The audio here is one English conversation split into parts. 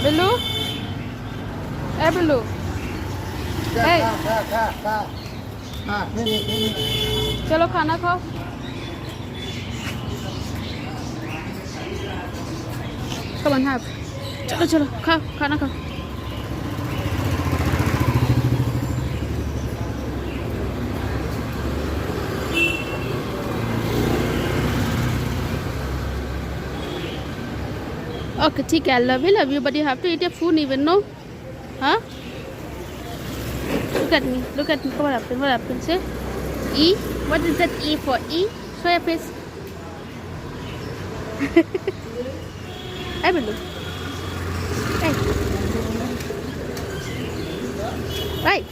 बिल्लू ए बिल्लू ए चलो खाना खाओ कम ऑन हैव चलो चलो खाओ खाना खाओ Okay, ठीक है, I love you, but you have to eat your food even, no? Huh? Look at me, what happened, say? E? What is that E for? E? Show your face. Hey, Billu. Hey. Right.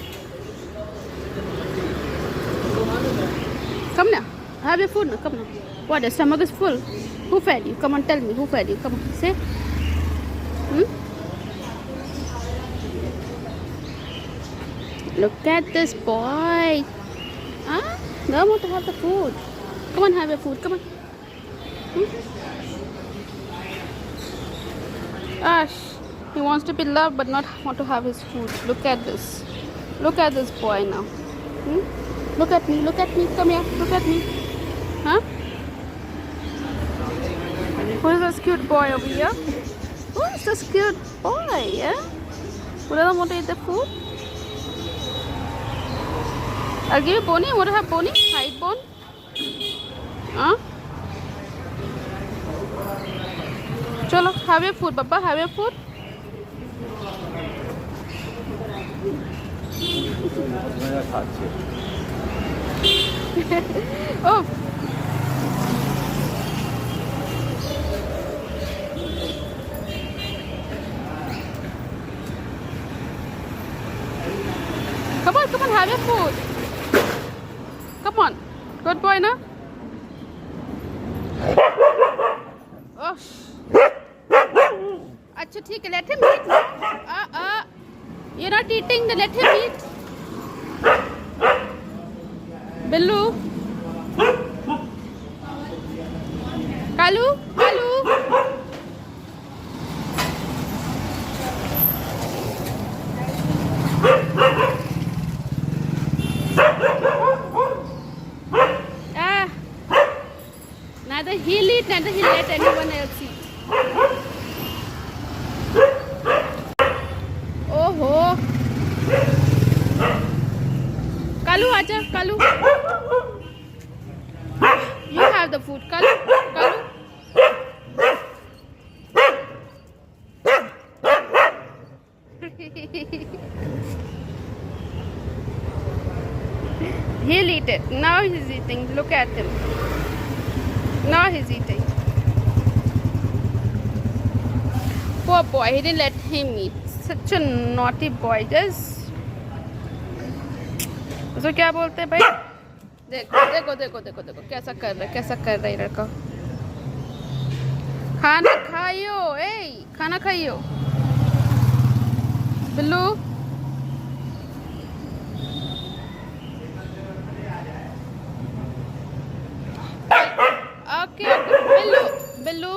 Come now, have your food now, come now. What, the stomach is full? Who fed you? Come on, tell me, who fed you? Come on, say. Look at this boy. Huh? Don't want to have the food. Come on, have your food. Come on. Ash, he wants to be loved but not want to have his food. Look at this. Look at this boy now. Look at me. Come here. Look at me. Huh? Who is this cute boy over here? Who is this cute boy? Yeah? Who doesn't want to eat the food? I'll give you pony. You want to have pony? Hide bone? Huh? Chalo, have your food, Papa. Have your food. Oh. Come on, have your food. Come on. Good boy, na? Oh. Acha, theek hai, let him eat. You're not eating, then let him eat. Billu. Kalu. Neither he'll eat, neither he'll let anyone else eat. Oh. Kalu, acha, Kalu. You have the food, Kalu. He'll eat it. Now he's eating. Look at him. Now he's eating. Poor boy. He didn't let him eat. Such a naughty boy. Just. उसको क्या बोलते हैं भाई? देखो कैसा कर रहा है लड़का. खाना खाइयो. खाना खाइयो. Billu. Okay. Billu.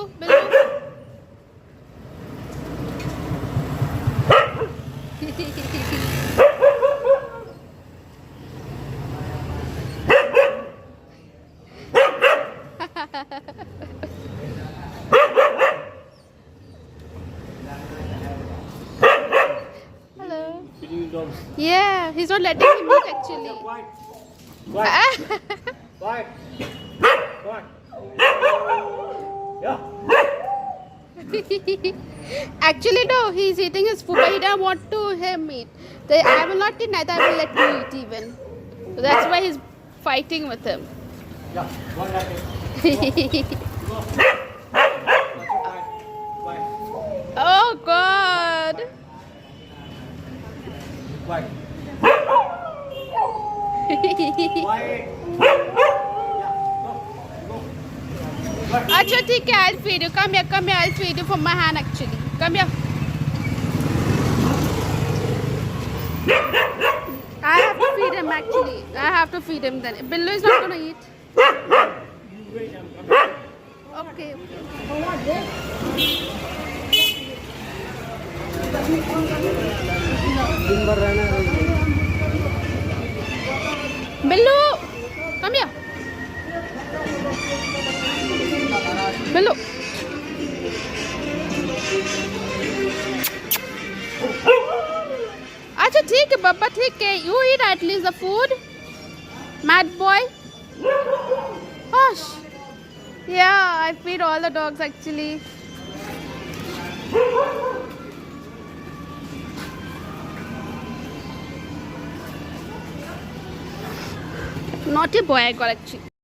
Hello. Yeah, he's not letting him eat actually. Quiet. Yeah. Actually, no, he's eating his food, but he doesn't want to him eat. I will not eat, neither I will let you eat even. So that's why he's fighting with him. Yeah, one like Oh God! Quiet. Acha, ठीक है, I'll feed you. Come here, I'll feed you from my hand actually. Come here. I have to feed him actually. I have to feed him then. Billu is not gonna eat. Okay. दिन भर रहना है। Billu come here Billu अच्छा ठीक है बब्बा ठीक है you eat at least the food mad boy Hush. Yeah, I feed all the dogs actually. Naughty boy I got actually.